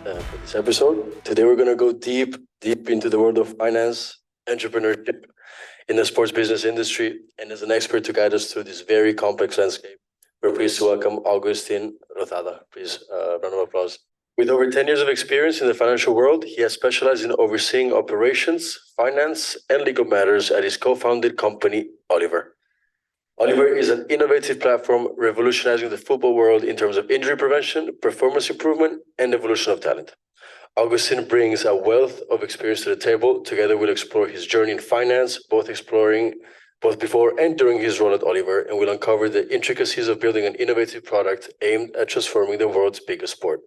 for this episode. Today we're going to go deep into the world of finance, entrepreneurship in the sports business industry. And as an expert to guide us through this very complex landscape, we're pleased to welcome Agustin Rozadas. Please, round of applause. With over 10 years of experience in the financial world, he has specialized in overseeing operations, finance, and legal matters at his co-founded company, Oliver. Oliver is an innovative platform revolutionizing the football world in terms of injury prevention, performance improvement, and evolution of talent. Agustin brings a wealth of experience to the table. Together, we'll explore his journey in finance, both before and during his role at Oliver, and we'll uncover the intricacies of building an innovative product aimed at transforming the world's biggest sport.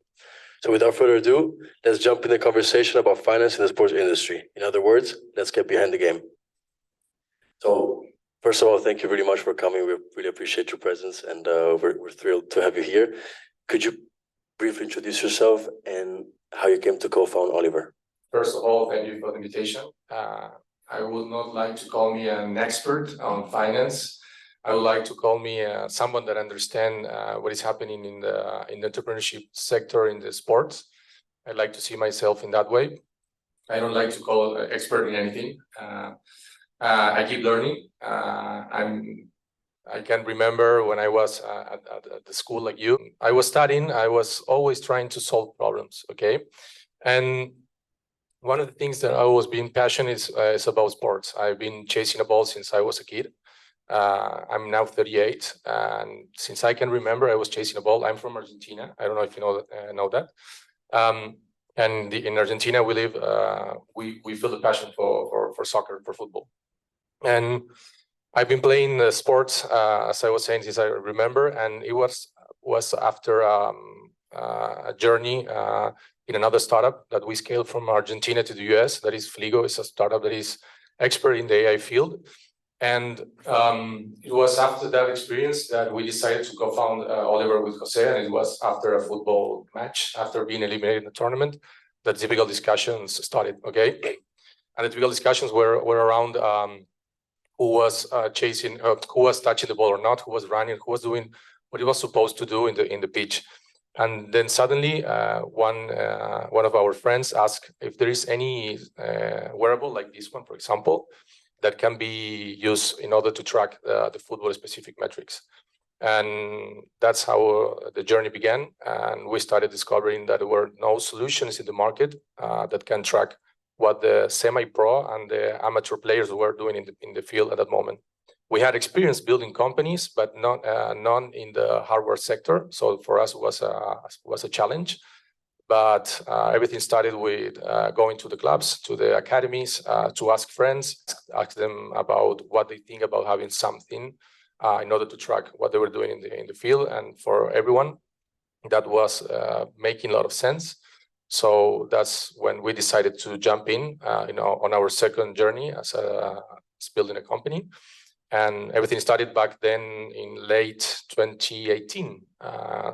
So without further ado, let's jump in the conversation about finance in the sports industry. In other words, let's get behind the game. So first of all, thank you very much for coming. We really appreciate your presence, and we're thrilled to have you here. Could you briefly introduce yourself and how you came to co-found Oliver? First of all, thank you for the invitation. I would not like to call me an expert on finance. I would like to call me someone that understands what is happening in the entrepreneurship sector in the sports. I like to see myself in that way. I don't like to call an expert in anything. I keep learning. I can remember when I was at the school like you. I was studying. I was always trying to solve problems. Okay, and one of the things that I was being passionate is about sports. I've been chasing a ball since I was a kid. I'm now 38, and since I can remember, I was chasing a ball. I'm from Argentina. I don't know if you know that. And in Argentina, we live. We feel the passion for soccer, for football, and I've been playing sports as I was saying since I remember, and it was after a journey in another startup that we scaled from Argentina to the US. That is Fligo. It's a startup that is expert in the AI field. And it was after that experience that we decided to co-found Oliver with Jose, and it was after a football match, after being eliminated in the tournament, that typical discussions started, okay? And the typical discussions were around who was who was touching the ball or not, who was running, who was doing what he was supposed to do in the pitch. And then suddenly one of our friends asked if there is any wearable like this one, for example, that can be used in order to track the football-specific metrics. And that's how the journey began. And we started discovering that there were no solutions in the market that can track what the semi-pro and the amateur players were doing in the field at that moment. We had experience building companies, but none in the hardware sector. So for us, it was a challenge. But everything started with going to the clubs, to the academies, to ask friends, ask them about what they think about having something in order to track what they were doing in the field. And for everyone, that was making a lot of sense. So that's when we decided to jump in, on our second journey as building a company. And everything started back then in late 2018.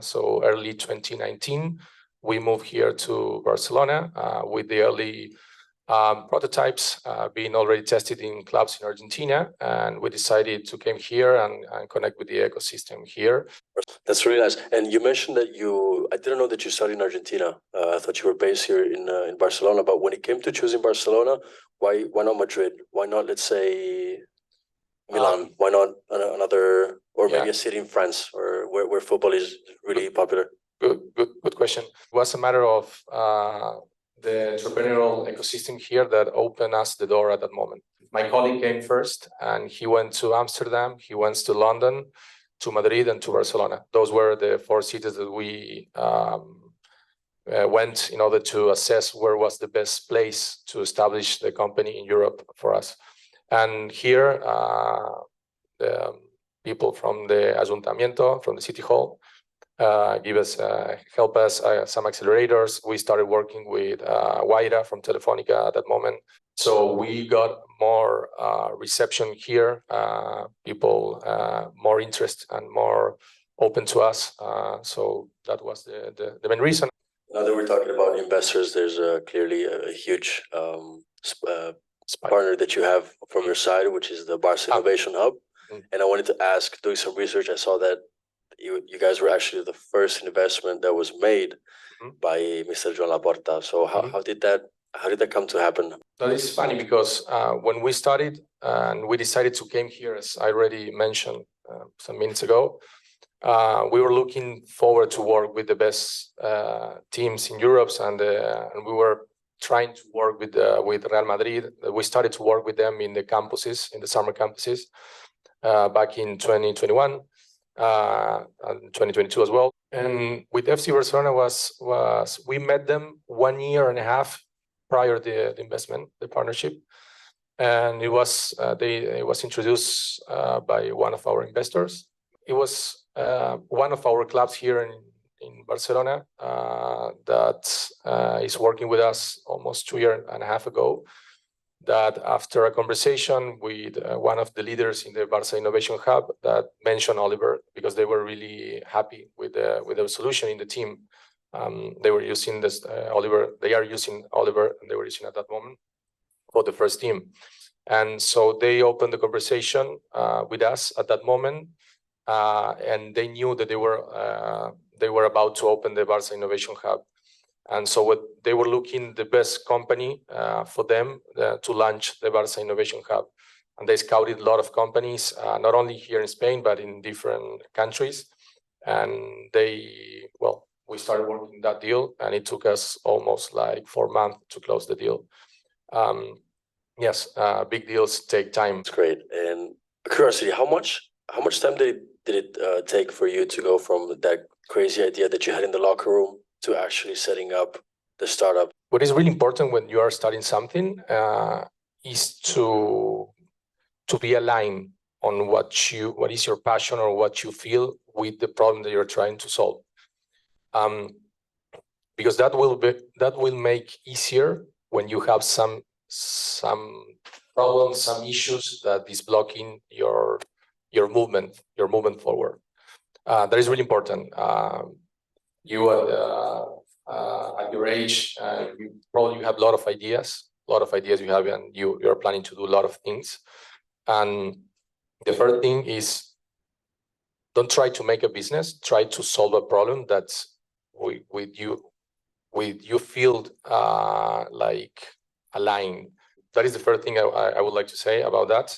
So early 2019. We moved here to Barcelona with the early prototypes being already tested in clubs in Argentina, and we decided to come here and connect with the ecosystem here. That's really nice. And you mentioned that I didn't know that you studied in Argentina. I thought you were based here in Barcelona. But when it came to choosing Barcelona, why not Madrid? Why not, let's say, Milan? Why not another, or maybe a city in France, or where football is really popular? Good question. It was a matter of the entrepreneurial ecosystem here that opened us the door at that moment. My colleague came first, and he went to Amsterdam, he went to London, to Madrid, and to Barcelona. Those were the four cities that we went in order to assess where was the best place to establish the company in Europe for us. And here, the people from the Ayuntamiento, from the City Hall, help us some accelerators. We started working with Guaira from Telefonica at that moment. So we got more reception here, people more interest and more open to us. So that was the main reason. Now that we're talking about investors, there's clearly a huge partner that you have from your side, which is the Barca Innovation Hub. And I wanted to ask, doing some research, I saw that you guys were actually the first investment that was made by Mr. John Laporta. So how did that come to happen? That is funny because when we started and we decided to came here, as I already mentioned some minutes ago, we were looking forward to work with the best teams in Europe, and we were trying to work with Real Madrid. We started to work with them in the campuses, in the summer campuses, back in 2021 and 2022 as well. And with FC Barcelona was we met them 1 year and a half prior to the investment, the partnership, and it was introduced by one of our investors. It was one of our clubs here in Barcelona that is working with us almost 2 years and a half ago. That after a conversation with one of the leaders in the Barca Innovation Hub that mentioned Oliver because they were really happy with the solution in the team. They were using this Oliver. They are using Oliver, and they were using at that moment for the first team. And so they opened the conversation with us at that moment, and they knew that they were about to open the Barca Innovation Hub. And so what they were looking the best company for them to launch the Barca Innovation Hub. And they scouted a lot of companies, not only here in Spain, but in different countries. And we started working that deal, and it took us almost like 4 months to close the deal. Yes, big deals take time. It's great. And curiosity, how much time did it take for you to go from that crazy idea that you had in the locker room to actually setting up the startup? What is really important when you are starting something is to be aligned on what is your passion or what you feel with the problem that you're trying to solve. Because that will make easier when you have some problems, some issues that is blocking your movement forward. That is really important. You at your age, you probably have a lot of ideas you have, and you're planning to do a lot of things. And the first thing is, don't try to make a business. Try to solve a problem that's with you feel like aligned. That is the first thing I would like to say about that.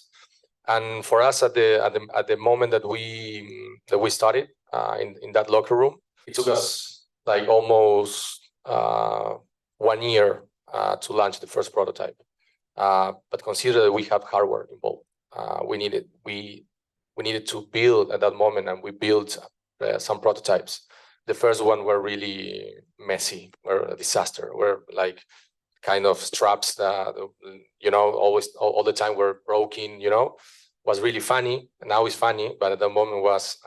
And for us, at the moment that we started in that locker room, it took us like almost 1 year to launch the first prototype. But consider that we have hardware involved. We needed to build at that moment, and we built some prototypes. The first one were really messy, were a disaster. Were like kind of straps that always all the time were broken. Was really funny. Now it's funny, but at the moment was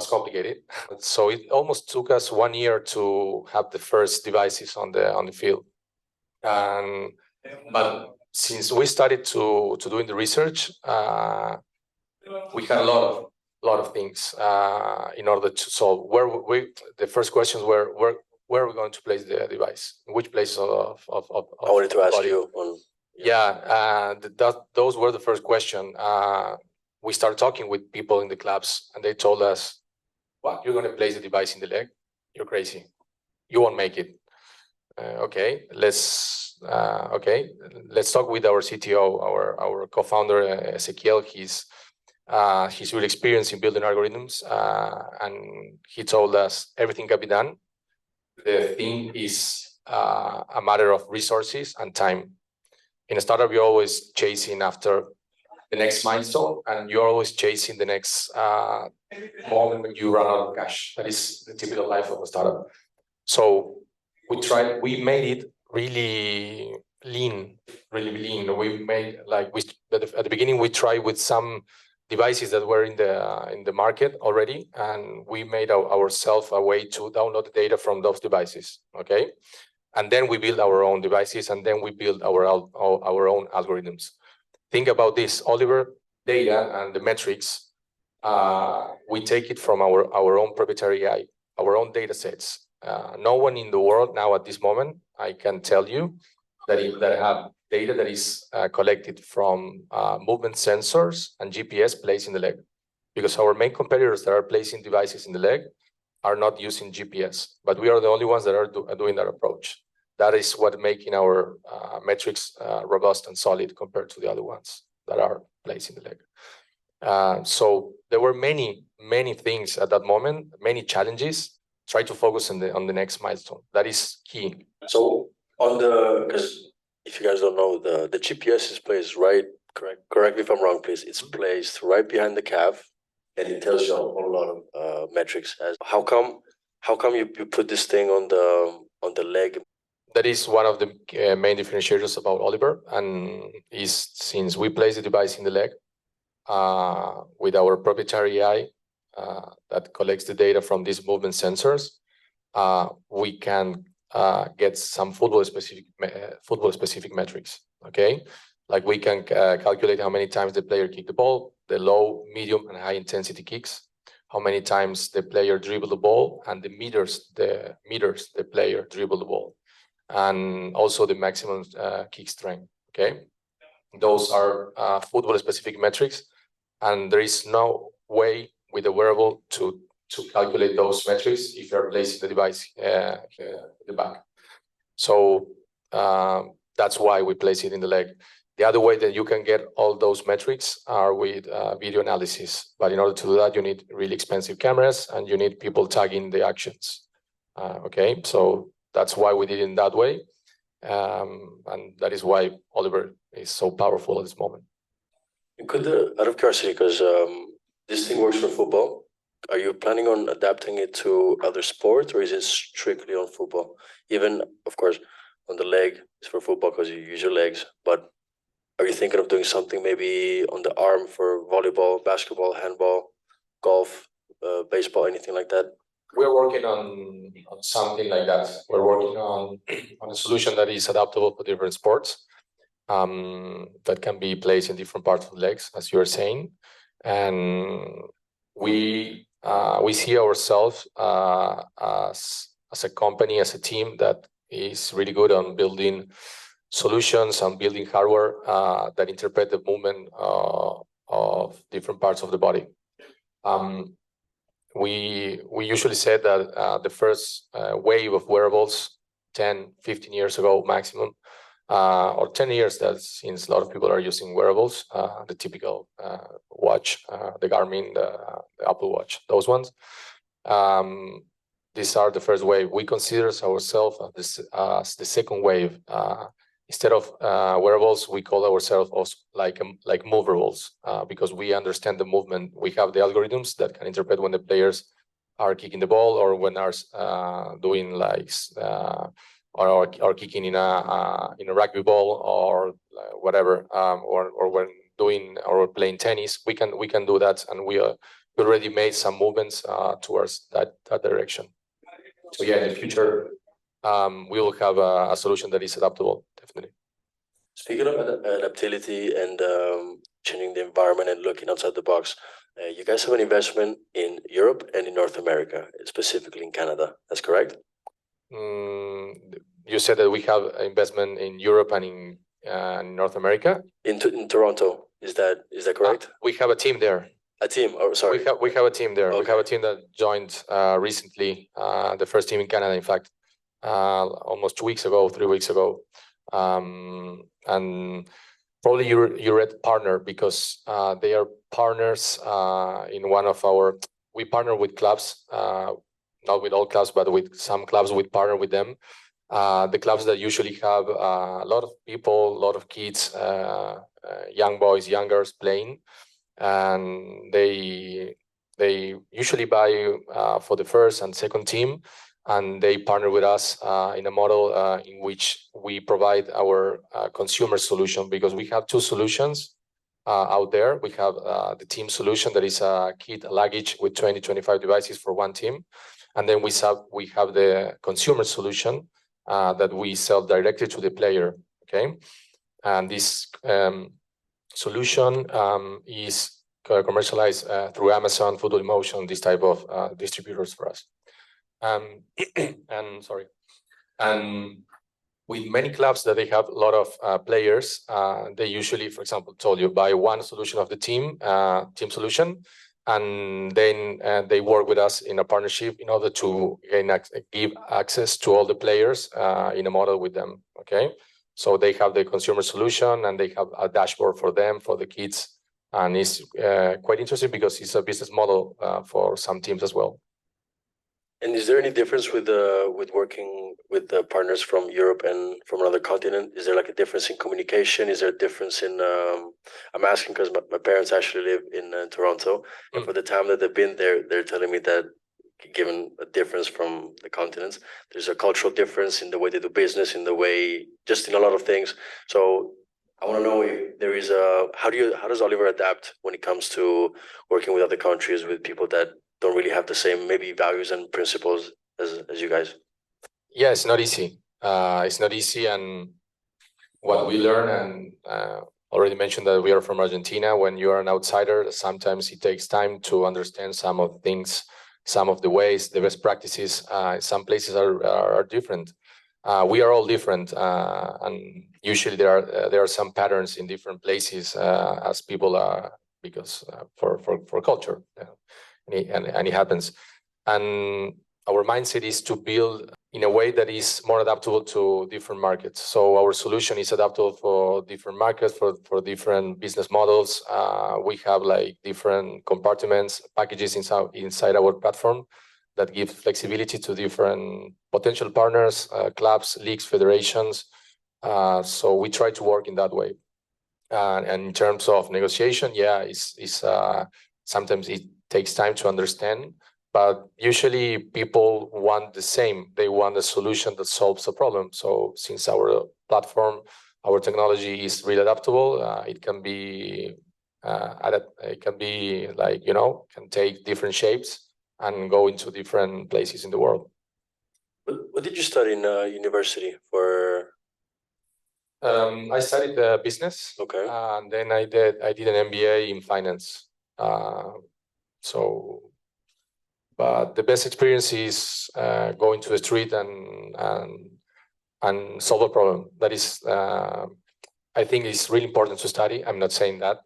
complicated. So it almost took us 1 year to have the first devices on the field. But since we started to doing the research, we had a lot of things in order to solve. The first questions were where are we going to place the device? In which place of I wanted to ask you on. Yeah, those were the first question. We started talking with people in the clubs, and they told us, "What, you're going to place the device in the leg? You're crazy. You won't make it." Okay, let's talk with our CTO, our co-founder Ezequiel. He's really experienced in building algorithms, and he told us everything can be done. The thing is a matter of resources and time. In a startup, you're always chasing after the next milestone, and you're always chasing the next moment when you run out of cash. That is the typical life of a startup. So we made it really lean. We made at the beginning we tried with some devices that were in the market already, and we made ourselves a way to download the data from those devices. Okay. And then we build our own devices, and then we build our own algorithms. Think about this, Oliver, data and the metrics. We take it from our own proprietary AI, our own data sets. No one in the world now at this moment, I can tell you, that have data that is collected from movement sensors and GPS placed in the leg. because our main competitors that are placing devices in the leg are not using GPS, but we are the only ones that are doing that approach. That is what making our metrics robust and solid compared to the other ones that are placed in the leg. So there were many things at that moment, many challenges. Try to focus on the next milestone. That is key. So because if you guys don't know, the GPS is placed right. Correct me if I'm wrong, please. It's placed right behind the calf, and it tells you a whole lot of metrics. How come you put this thing on the leg? That is one of the main differentiators about Oliver, and is since we place the device in the leg with our proprietary AI that collects the data from these movement sensors, we can get some football specific metrics. Okay, like we can calculate how many times the player kicked the ball, the low, medium, and high intensity kicks, how many times the player dribbled the ball, and the meters the player dribbled the ball, and also the maximum kick strength. Okay, those are football specific metrics, and there is no way with a wearable to calculate those metrics if you're placing the device in the back. So that's why we place it in the leg. The other way that you can get all those metrics are with video analysis. But in order to do that, you need really expensive cameras and you need people tagging the actions. Okay, so that's why we did it in that way. And that is why Oliver is so powerful at this moment. Out of curiosity, because this thing works for football, are you planning on adapting it to other sports, or is it strictly on football? Even, of course, on the leg, it's for football because you use your legs, but are you thinking of doing something maybe on the arm for volleyball, basketball, handball, golf, baseball, anything like that? We're working on something like that. We're working on a solution that is adaptable for different sports, that can be placed in different parts of the legs, as you are saying. And we see ourselves as a company, as a team that is really good on building solutions and building hardware that interpret the movement of different parts of the body. We usually said that the first wave of wearables 10, 15 years ago maximum, or 10 years, that since a lot of people are using wearables, the typical watch, the Garmin, the Apple Watch, those ones. These are the first wave. We consider ourselves as the second wave. Instead of wearables, we call ourselves like movables, because we understand the movement. We have the algorithms that can interpret when the players are kicking the ball, or when are doing like or kicking in a rugby ball, or whatever, or when doing or playing tennis. We can do that, and we already made some movements towards that direction. So yeah, in the future, we will have a solution that is adaptable, definitely. Speaking of adaptability and changing the environment and looking outside the box, you guys have an investment in Europe and in North America, specifically in Canada. That's correct? You said that we have investment in Europe and in North America. In Toronto, is that correct? We have a team there. A team? Oh, sorry. We have a team there. Okay. We have a team that joined recently, the first team in Canada, in fact, almost 3 weeks ago. And probably you read partner, because they are partners in one of our. We partner with clubs, not with all clubs, but with some clubs. We partner with them. The clubs that usually have a lot of people, a lot of kids, young boys, young girls playing, and they usually buy for the first and second team, and they partner with us in a model in which we provide our consumer solution, because we have two solutions out there. We have the team solution, that is a kit, a luggage with 20-25 devices for one team, and then we have the consumer solution that we sell directly to the player. Okay, and this solution is commercialized through Amazon, Football Emotion, this type of distributors for us. And with many clubs that they have a lot of players, they usually, for example, told you buy one solution of the team solution, and then they work with us in a partnership in order to give access to all the players in a model with them. Okay, so they have the consumer solution and they have a dashboard for them, for the kids, and it's quite interesting because it's a business model for some teams as well. And is there any difference with working with the partners from Europe and from another continent? Is there like a difference in communication? Is there a difference in I'm asking because my parents actually live in Toronto, and for the time that they've been there, they're telling me that given a difference from the continents, there's a cultural difference in the way they do business, in the way, just in a lot of things. So I want to know if there is a how does Oliver adapt when it comes to working with other countries, with people that don't really have the same maybe values and principles as you guys? Yeah, it's not easy. It's not easy, and what we learn, and already mentioned that we are from Argentina. When you are an outsider, sometimes it takes time to understand some of the things, some of the ways, the best practices. Some places are different. We are all different, and usually there are some patterns in different places as people are, because for culture, and it happens. And our mindset is to build in a way that is more adaptable to different markets. So our solution is adaptable for different markets, for different business models. We have like different compartments, packages inside our platform that give flexibility to different potential partners, clubs, leagues, federations. So we try to work in that way. And in terms of negotiation, yeah, it's sometimes it takes time to understand. But usually people want the same. They want a solution that solves a problem. So since our platform, our technology is really adaptable, it can be like, can take different shapes and go into different places in the world. What did you study in university for? I studied business. Okay. And then I did an MBA in finance. But the best experience is going to the street and solve a problem. That is, I think it's really important to study. I'm not saying that,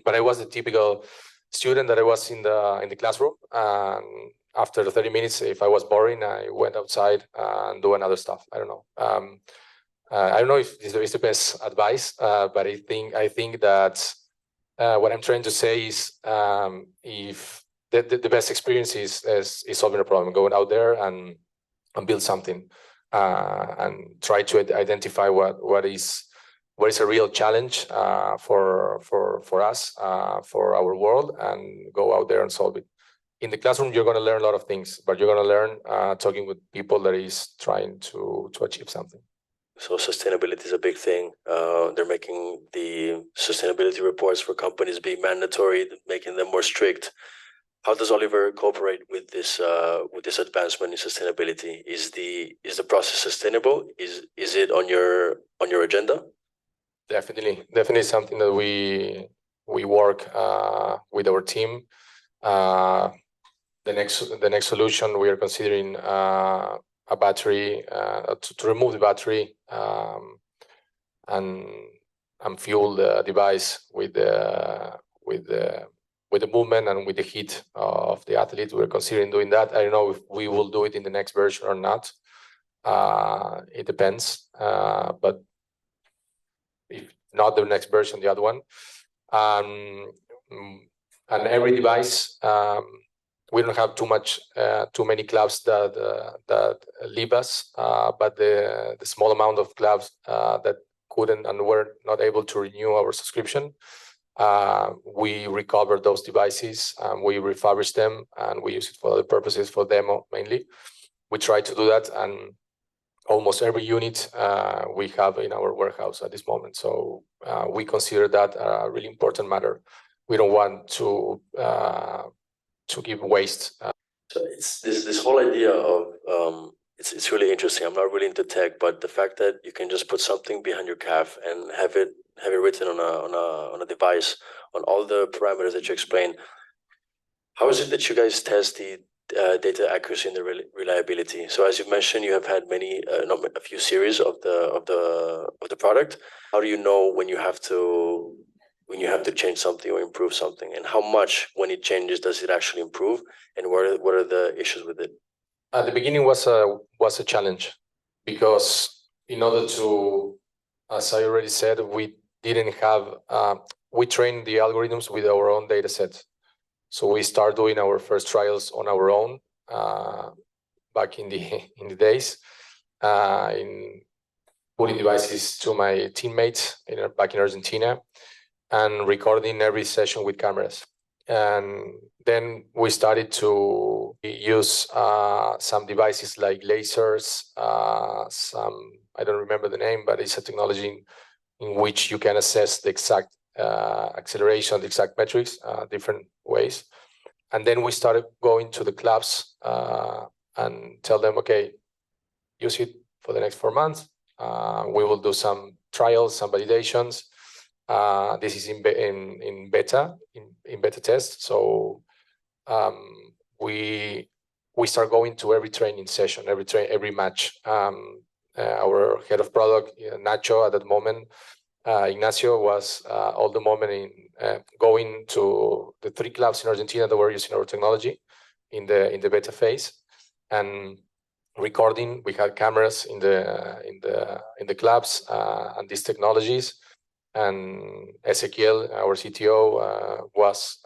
but I was the typical student that I was in the classroom. And after the 30 minutes, if I was boring, I went outside and do another stuff. I don't know. I don't know if this is the best advice, but I think that what I'm trying to say is if the best experience is solving a problem, going out there and build something, and try to identify what is a real challenge for us, for our world, and go out there and solve it. In the classroom, you're going to learn a lot of things, but you're going to learn talking with people that is trying to achieve something. So sustainability is a big thing. They're making the sustainability reports for companies being mandatory, making them more strict. How does Oliver cooperate with this advancement in sustainability? Is the process sustainable? Is it on your agenda? Definitely something that we work with our team. The next solution we are considering a battery to remove the battery and fuel the device with the movement and with the heat of the athlete. We're considering doing that. I don't know if we will do it in the next version or not. It depends, but if not the next version, the other one. And every device, we don't have too many clubs that leave us, but the small amount of clubs that couldn't and were not able to renew our subscription, we recover those devices, we refurbish them, and we use it for other purposes, for demo mainly. We try to do that, and almost every unit we have in our warehouse at this moment. So we consider that a really important matter. We don't want to give waste. So it's this whole idea of it's really interesting. I'm not really into tech, but the fact that you can just put something behind your calf and have it written on a device on all the parameters that you explain. How is it that you guys test the data accuracy and the reliability? So as you mentioned, you have had a few series of the product. How do you know when you have to when you have to change something or improve something, and how much when it changes does it actually improve, and what are the issues with it? At the beginning was a challenge because in order to, as I already said, we didn't have we trained the algorithms with our own data set. So we start doing our first trials on our own back in the days, in putting devices to my teammates back in Argentina, and recording every session with cameras. And then we started to use some devices like lasers, I don't remember the name, but it's a technology in which you can assess the exact acceleration, the exact metrics, different ways. And then we started going to the clubs and tell them, okay, use it for the next 4 months. We will do some trials, some validations. This is in beta, in beta test. So we start going to every training session, every match. Our head of product, Nacho, at that moment, Ignacio, was all the moment in going to the 3 clubs in Argentina that were using our technology in the beta phase, and recording. We had cameras in the clubs and these technologies. And Ezequiel, our CTO, was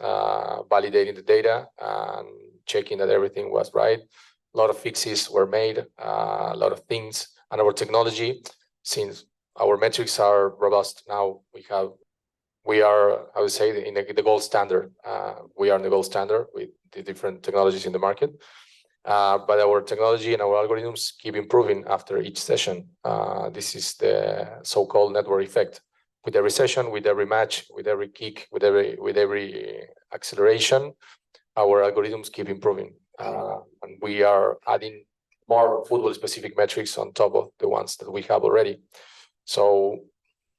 validating the data and checking that everything was right. A lot of fixes were made, a lot of things. And our technology, since our metrics are robust now, we are, I would say, in the gold standard. We are in the gold standard with the different technologies in the market. But our technology and our algorithms keep improving after each session. This is the so-called network effect. With every session, with every match, with every kick, with every acceleration, our algorithms keep improving. And we are adding more football-specific metrics on top of the ones that we have already. So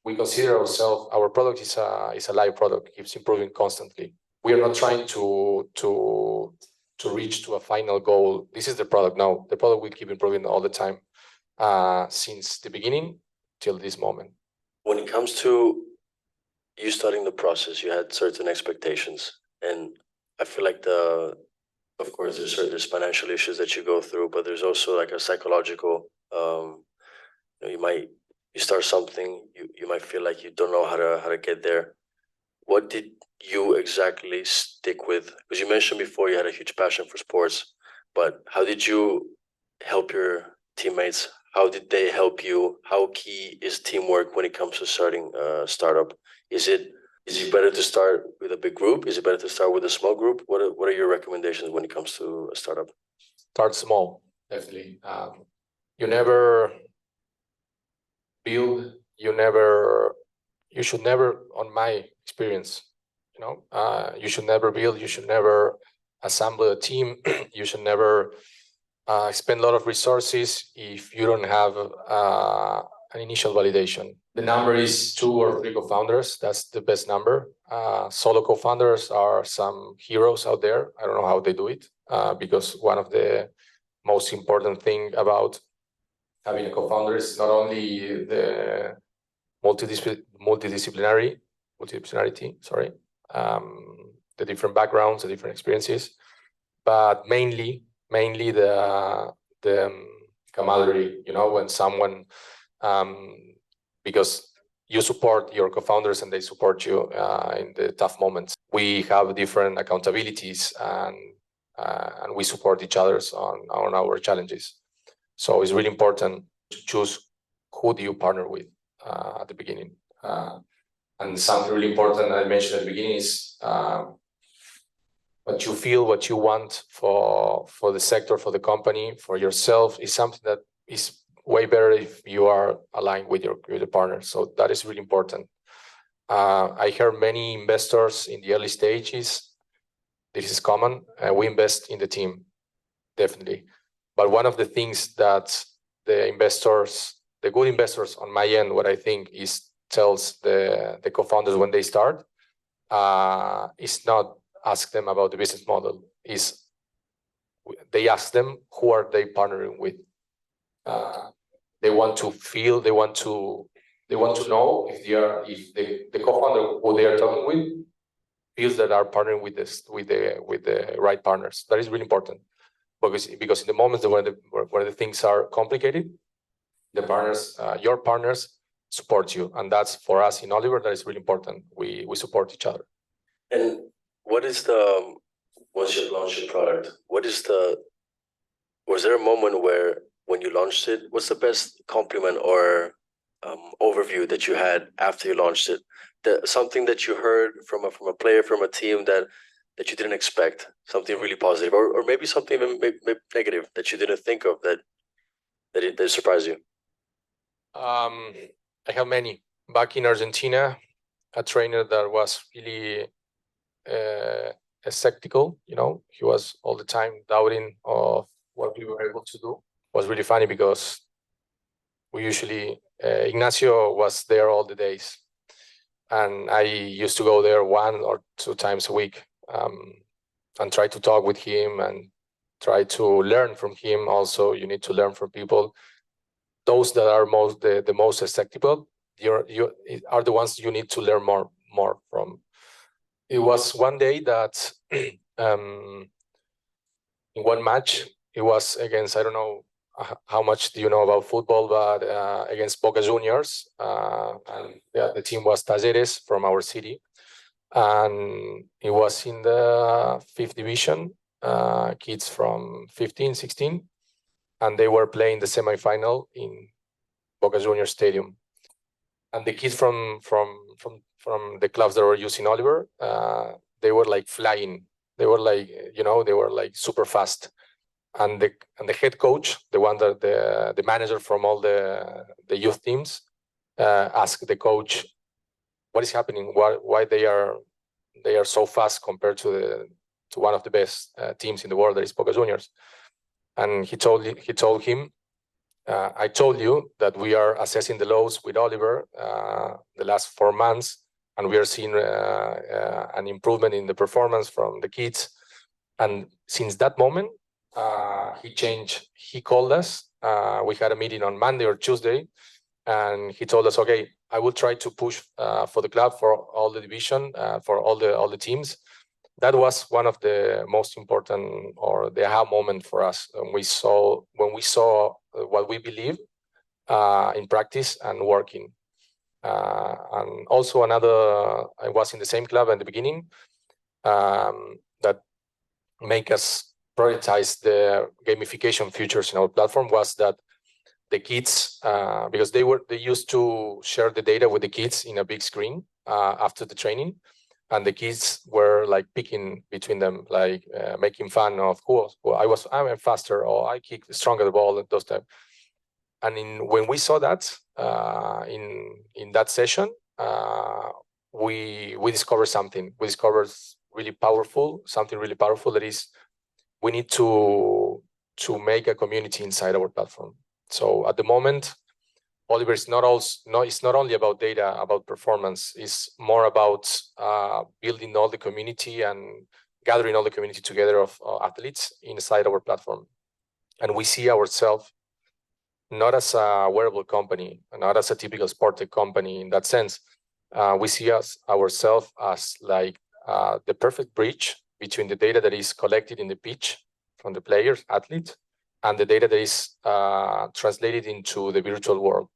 we consider ourselves, our product is a live product, keeps improving constantly. We are not trying to reach to a final goal. This is the product now. The product will keep improving all the time, since the beginning till this moment. When it comes to you starting the process, you had certain expectations, and I feel like of course, there's financial issues that you go through, but there's also like a psychological. You start something, you might feel like you don't know how to get there. What did you exactly stick with? Because you mentioned before you had a huge passion for sports, but how did you help your teammates? How did they help you? How key is teamwork when it comes to starting a startup? Is it better to start with a big group? Is it better to start with a small group? What are your recommendations when it comes to a startup? Start small, definitely. You never build. You should never, on my experience, you should never build. You should never assemble a team. You should never spend a lot of resources if you don't have an initial validation. The number is 2 or 3 co-founders. That's the best number. Solo co-founders are some heroes out there. I don't know how they do it, because one of the most important thing about having a co-founder is not only the multidisciplinarity, the different backgrounds, the different experiences, but mainly the camaraderie. When someone, because you support your co-founders and they support you in the tough moments. We have different accountabilities, and we support each other on our challenges. So it's really important to choose who do you partner with at the beginning. And something really important I mentioned at the beginning is what you feel, what you want for the sector, for the company, for yourself, is something that is way better if you are aligned with your partner. So that is really important. I heard many investors in the early stages. This is common. We invest in the team, definitely. But one of the things that the good investors on my end, what I think tells the co-founders when they start, is not ask them about the business model. They ask them who are they partnering with. They want to feel, they want to They want to know if the co-founder who they are talking with feels that are partnering with the right partners. That is really important because in the moments where the things are complicated, the partners, your partners support you, and that's for us in Oliver. That is really important. We support each other. And what is once you've launched your product, was there a moment where when you launched it, what's the best compliment or overview that you had after you launched it? Something that you heard from a player, from a team that you didn't expect, something really positive, or maybe something maybe negative that you didn't think of that surprised you? I have many. Back in Argentina, a trainer that was really skeptical, he was all the time doubting of what we were able to do. It was really funny because we usually, Ignacio was there all the days, and I used to go there 1 or 2 times a week, and try to talk with him and try to learn from him. Also, you need to learn from people. Those that are the most skeptical, you are the ones you need to learn more from. It was one day that in one match, it was against, I don't know how much do you know about football, but against Boca Juniors, and the team was Talleres from our city, and it was in the 5th division, kids from 15, 16, and they were playing the semifinal in Boca Juniors Stadium. And the kids from the clubs that were using Oliver, they were like flying. They were like, they were like super fast. And the head coach, the one that the manager from all the youth teams, asked the coach, what is happening? Why they are so fast compared to one of the best teams in the world, that is Boca Juniors. And he told him, I told you that we are assessing the lows with Oliver the last 4 months, and we are seeing an improvement in the performance from the kids. And since that moment, he changed. He called us. We had a meeting on Monday or Tuesday, and he told us, okay, I will try to push for the club, for all the division, for all the teams. That was one of the most important, or the aha moment for us, when we saw what we believe in practice and working. And also I was in the same club at the beginning, that make us prioritize the gamification features in our platform, was that the kids, because they used to share the data with the kids in a big screen after the training, and the kids were like picking between them, like making fun of who I'm faster, or I kick stronger the ball, and those type. And when we saw that in that session, we discovered something. We discovered something really powerful, that is, we need to make a community inside our platform. So at the moment, Oliver is it's not only about data, about performance. It's more about building all the community and gathering all the community together of athletes inside our platform. And we see ourselves not as a wearable company, not as a typical sport tech company in that sense. We see ourselves as like the perfect bridge between the data that is collected in the pitch from the players, athletes, and the data that is translated into the virtual world.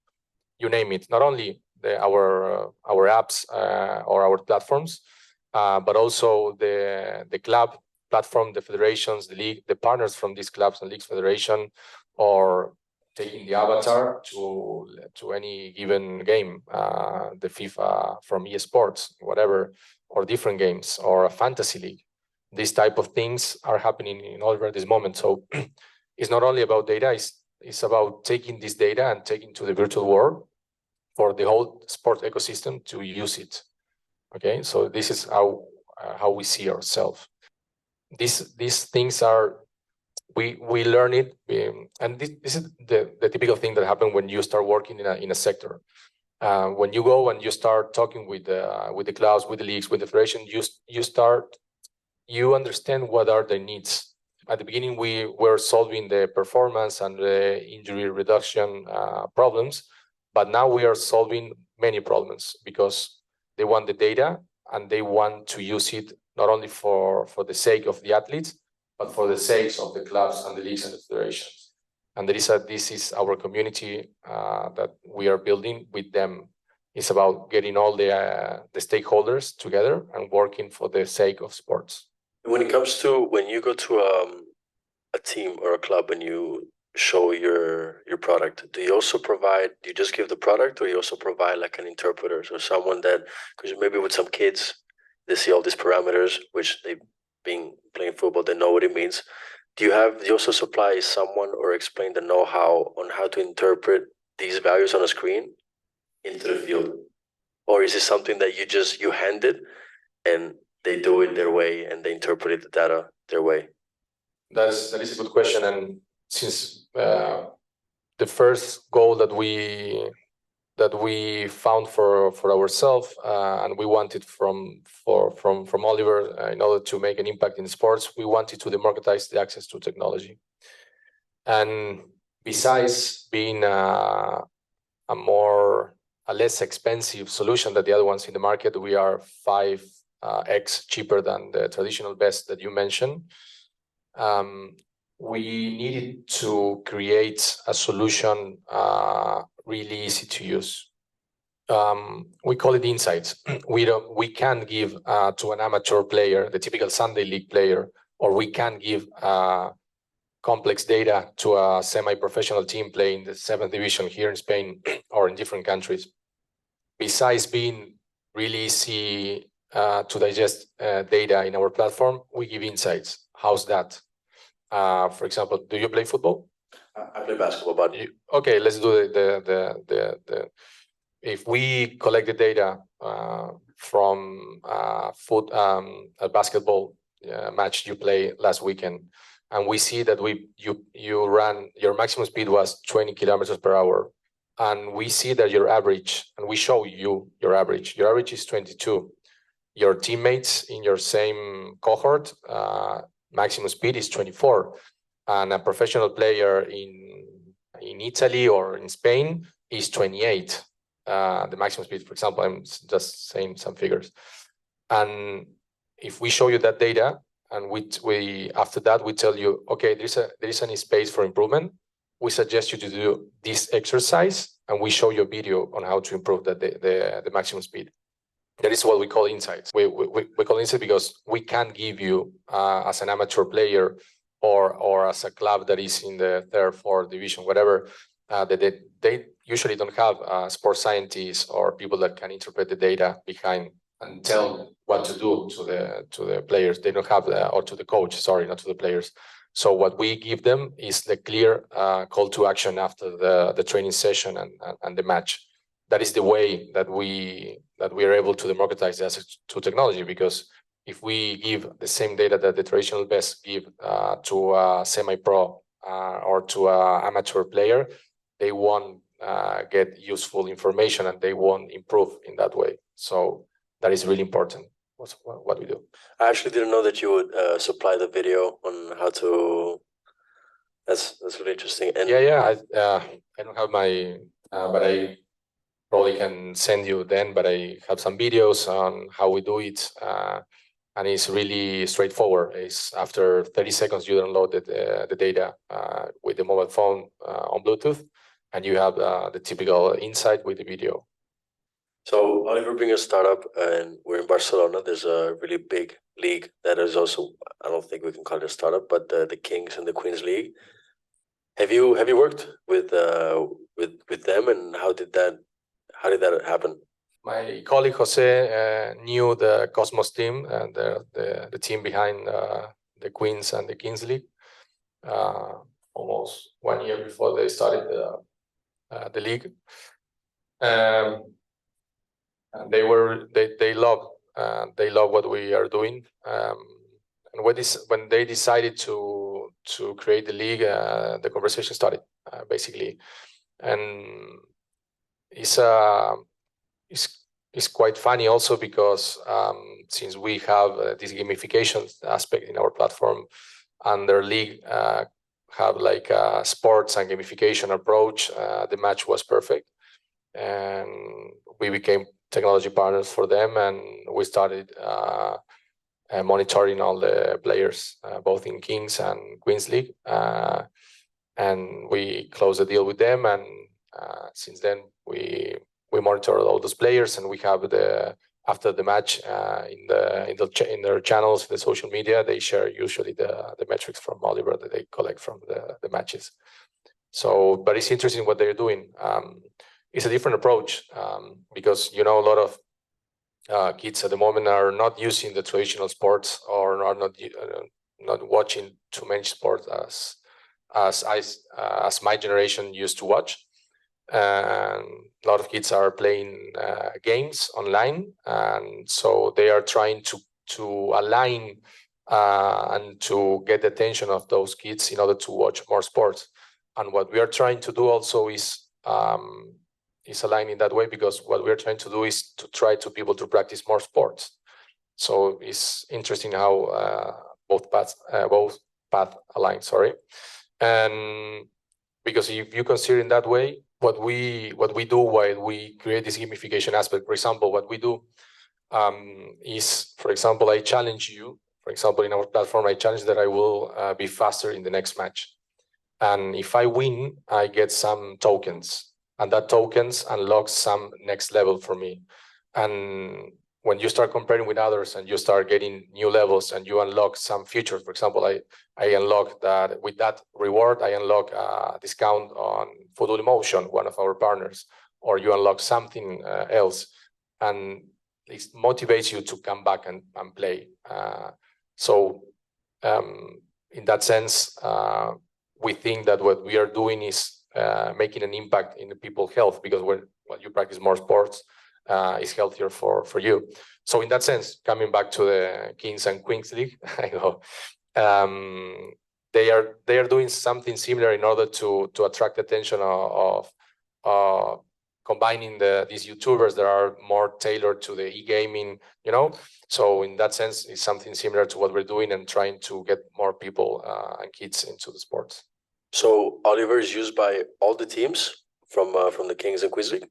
You name it, not only our apps or our platforms, but also the club platform, the federations, the league, the partners from these clubs and leagues federation, or taking the avatar to any given game, the FIFA from eSports, whatever, or different games, or a fantasy league. These type of things are happening in Oliver at this moment. So it's not only about data, it's about taking this data and taking to the virtual world for the whole sport ecosystem to use it. Okay, so this is how we see ourselves. These things are, we learn it, and this is the typical thing that happens when you start working in a sector. When you go and you start talking with the clubs, with the leagues, with the federation, you understand what are their needs. At the beginning, we were solving the performance and the injury reduction problems, But now we are solving many problems because they want the data and they want to use it not only for the sake of the athletes, but for the sake of the clubs and the leagues and the federations. And this is our community that we are building with them. It's about getting all the stakeholders together and working for the sake of sports. When it comes to when you go to a team or a club and you show your product, do you also provide? Do you just give the product, or you also provide like an interpreter, so someone that, because maybe with some kids they see all these parameters, which they being playing football, they know what it means. Do you also supply someone or explain the know-how on how to interpret these values on a screen into the field, or is it something that you hand it and they do it their way and they interpret the data their way? That is a good question, and since the first goal that we found for ourselves, and we wanted from Oliver, in order to make an impact in sports, we wanted to democratize the access to technology. And besides being a less expensive solution than the other ones in the market, we are 5x cheaper than the traditional best that you mentioned. We needed to create a solution really easy to use. We call it insights. We can give to an amateur player, the typical Sunday league player, or we can give complex data to a semi-professional team playing the 7th division here in Spain or in different countries. Besides being really easy to digest data in our platform, we give insights. How's that? For example, do you play football? I play basketball, but okay, let's do the if we collect the data from a basketball match you play last weekend, and we see that you ran, your maximum speed was 20 kilometers per hour, and we see that your average, and we show you your average is 22. Your teammates in your same cohort maximum speed is 24, and a professional player in Italy or in Spain is 28. The maximum speed, for example, I'm just saying some figures. And if we show you that data, and we after that we tell you, okay, there is any space for improvement, we suggest you to do this exercise, and we show you a video on how to improve the maximum speed. That is what we call insights. We call insights because we can give you, as an amateur player or as a club that is in the 3rd, 4th division, whatever, that they usually don't have sports scientists or people that can interpret the data behind and tell what to do to the players. They don't have, or to the coach, sorry, not to the players. So what we give them is the clear call to action after the training session and the match. That is the way that we are able to democratize the access to technology, because if we give the same data that the traditional best give to a semi-pro or to an amateur player, they won't get useful information and they won't improve in that way. So that is really important. What we do. I actually didn't know that you would supply the video on how to. That's really interesting. And yeah, I don't have my, but I probably can send you then. But I have some videos on how we do it, and it's really straightforward. It's after 30 seconds you download the data with the mobile phone on Bluetooth, and you have the typical insight with the video. So Oliver being a startup, and we're in Barcelona, there's a really big league that is also, I don't think we can call it a startup, but the Kings and the Queens League. Have you worked with them, and how did that happen? My colleague Jose knew the Cosmos team and the team behind the Queens and the Kings League almost 1 year before they started the league. And they love what we are doing. And when they decided to create the league, the conversation started basically, and it's quite funny also because since we have this gamification aspect in our platform, and their league have like a sports and gamification approach, the match was perfect. and we became technology partners for them, and we started monitoring all the players, both in Kings and Queens League, and we closed a deal with them. And since then, we monitor all those players, and we have after the match in their channels, the social media, they share usually the metrics from Oliver that they collect from the matches. So, but it's interesting what they're doing. It's a different approach because a lot of kids at the moment are not using the traditional sports, or are not watching too many sports as my generation used to watch. And a lot of kids are playing games online, and so they are trying to align and to get the attention of those kids in order to watch more sports. And what we are trying to do also is align in that way, because what we're trying to do is to try to be able to practice more sports. So it's interesting how both paths align. Sorry, and because if you consider in that way, what we do while we create this gamification aspect, for example, what we do is, for example, I challenge you. For example, in our platform, I challenge that I will be faster in the next match, and if I win, I get some tokens, and that tokens unlocks some next level for me. And when you start comparing with others and you start getting new levels and you unlock some features, for example, I unlock that with that reward, I unlock a discount on Football Emotion, one of our partners, or you unlock something else, and it motivates you to come back and play. So in that sense, we think that what we are doing is making an impact in the people's health, because when you practice more sports, is healthier for you. So in that sense, coming back to the Kings and Queens League, I know they are doing something similar in order to attract attention of combining these YouTubers that are more tailored to the e-gaming, So in that sense, it's something similar to what we're doing and trying to get more people and kids into the sports. So Oliver is used by all the teams from the Kings and Queens League?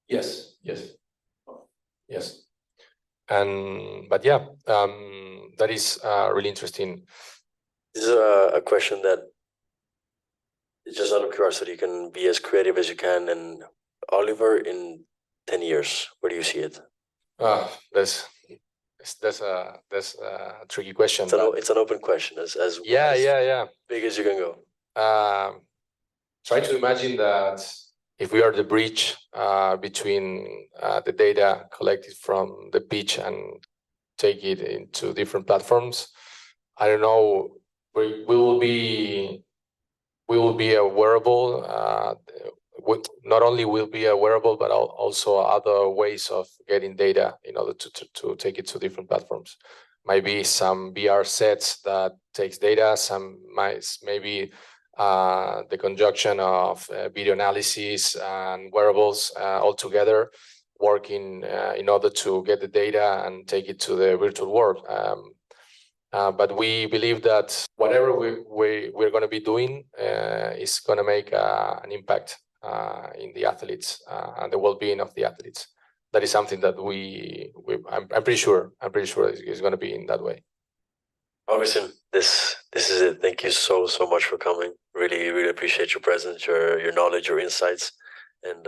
Yes. But yeah, that is really interesting. This is a question that is just out of curiosity. You can be as creative as you can. And Oliver, in 10 years, where do you see it? That's a tricky question. It's an open question, as big as you can go. Try to imagine that if we are the bridge between the data collected from the pitch and take it into different platforms, I don't know, we will be a wearable. Not only will be a wearable, but also other ways of getting data in order to take it to different platforms. Maybe some VR sets that takes data, maybe the conjunction of video analysis and wearables all together, working in order to get the data and take it to the virtual world. But we believe that whatever we're going to be doing is going to make an impact in the athletes and the well-being of the athletes. That is something that I'm pretty sure is going to be in that way. Augustin, this is it. Thank you so much for coming. Really appreciate your presence, your knowledge, your insights. And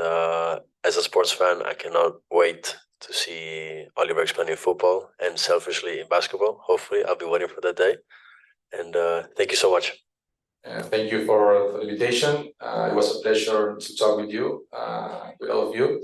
as a sports fan, I cannot wait to see Oliver explaining football, and selfishly in basketball. Hopefully, I'll be waiting for that day. And thank you so much. Thank you for the invitation. It was a pleasure to talk with you, with all of you.